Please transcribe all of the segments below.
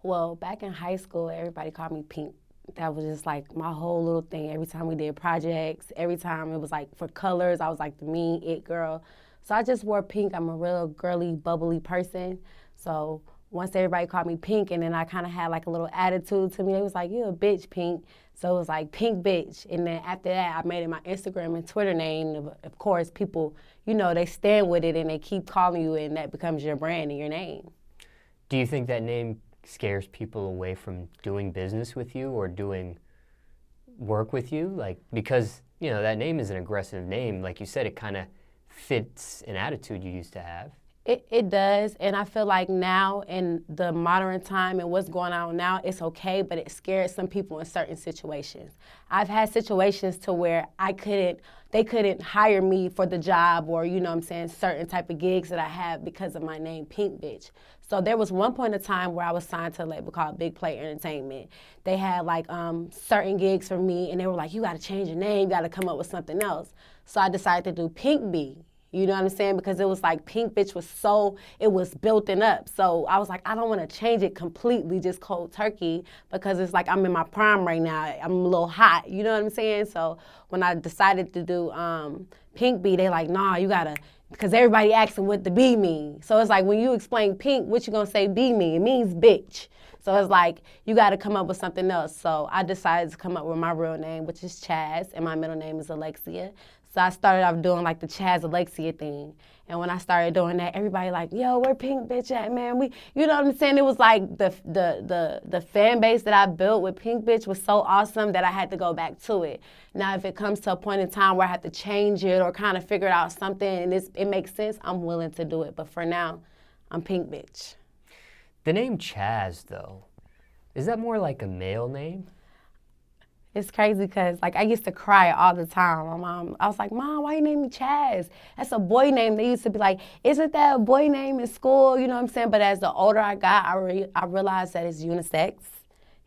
Well, back in high school, everybody called me Pink. That was just like my whole little thing. Every time we did projects, every time it was like for colors, I was like the mean it girl. So I just wore pink. I'm a real girly, bubbly person. So once everybody called me Pink, and then I kind of had like a little attitude to me, they was like, you a bitch, Pink. So it was like Pink Bitch. And then after that, I made it my Instagram and Twitter name. Of course, people, they stand with it and they keep calling you, and that becomes your brand and your name. Do you think that name scares people away from doing business with you or doing work with you? Like, because, that name is an aggressive name. Like you said, it kind of fits an attitude you used to have. It does, and I feel like now in the modern time and what's going on now, it's okay, but it scares some people in certain situations. I've had situations to where they couldn't hire me for the job or, certain type of gigs that I have because of my name, Pink Bitch. So there was one point in time where I was signed to a label called Big Play Entertainment. They had like certain gigs for me, and they were like, you got to change your name, you got to come up with something else. So I decided to do Pink B. You know what I'm saying? Because it was like Pink Bitch it was building up. So I was like, I don't want to change it completely, just cold turkey, because it's like I'm in my prime right now. I'm a little hot. You know what I'm saying? So when I decided to do Pink B, they like, nah, you got to, because everybody asking what the B mean. So it's like when you explain pink, what you going to say B mean? It means bitch. So it's like, you got to come up with something else. So I decided to come up with my real name, which is Chaz, and my middle name is Alexia. So I started off doing like the Chaz Alexia thing. And when I started doing that, everybody like, yo, where Pink Bitch at, man? You know what I'm saying? It was like the fan base that I built with Pink Bitch was so awesome that I had to go back to it. Now, if it comes to a point in time where I have to change it or kind of figure out something and it makes sense, I'm willing to do it. But for now, I'm Pink Bitch. The name Chaz, though, is that more like a male name? It's crazy because, like, I used to cry all the time. My mom, I was like, Mom, why you name me Chaz? That's a boy name. They used to be like, isn't that a boy name in school? You know what I'm saying? But as the older I got, I realized that it's unisex.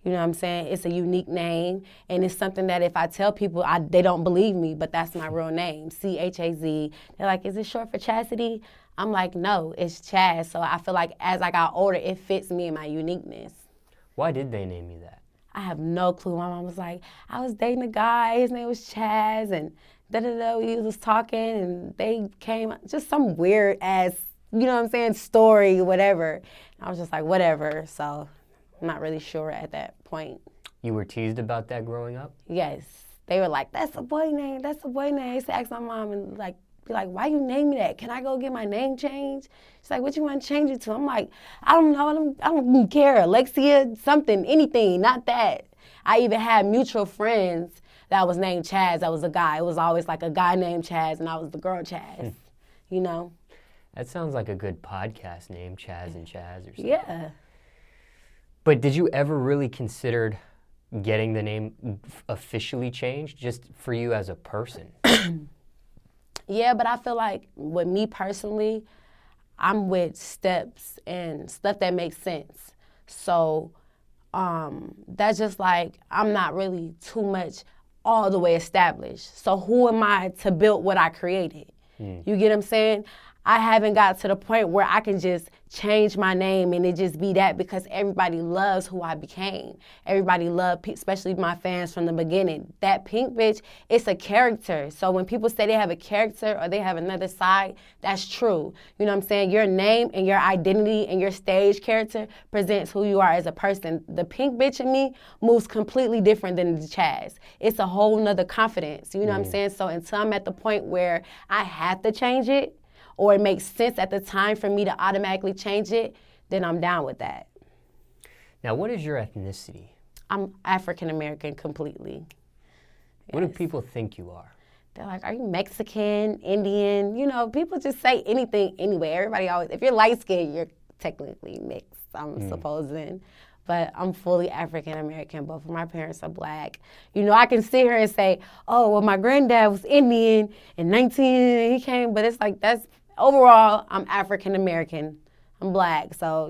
You know what I'm saying? It's a unique name, and it's something that if I tell people, they don't believe me, but that's my real name, C-H-A-Z. They're like, is it short for chastity? I'm like, no, it's Chaz. So I feel like as I got older, it fits me and my uniqueness. Why did they name you that? I have no clue. My mom was like, I was dating a guy, his name was Chaz, and da-da-da, we was talking, and they came, just some weird ass, story, whatever. And I was just like, whatever, so I'm not really sure at that point. You were teased about that growing up? Yes. They were like, that's a boy name, that's a boy name. I used to ask my mom and be like, why you name me that? Can I go get my name changed? She's like, what you want to change it to? I'm like, I don't know, I don't care. Alexia, something, anything, not that. I even had mutual friends that was named Chaz, that was a guy. It was always like a guy named Chaz, and I was the girl Chaz, That sounds like a good podcast name, Chaz and Chaz or something. Yeah. But did you ever really consider getting the name officially changed just for you as a person? Yeah, but I feel like with me personally, I'm with steps and stuff that makes sense. So that's just like, I'm not really too much all the way established. So who am I to build what I created? You get what I'm saying? I haven't got to the point where I can just change my name and it just be that, because everybody loves who I became. Everybody loved, especially my fans from the beginning. That Pink Bitch, it's a character. So when people say they have a character or they have another side, that's true. You know what I'm saying? Your name and your identity and your stage character presents who you are as a person. The Pink Bitch in me moves completely different than the Chaz. It's a whole nother confidence. You know what I'm saying? So until I'm at the point where I have to change it, or it makes sense at the time for me to automatically change it, then I'm down with that. Now, what is your ethnicity? I'm African American completely. What do people think you are? They're like, are you Mexican, Indian? People just say anything anyway. Everybody always, if you're light skinned, you're technically mixed, I'm supposing. But I'm fully African American. Both of my parents are black. I can sit here and say, oh, well, my granddad was Indian in 19, he came, but it's like, overall, I'm African American. I'm black, so,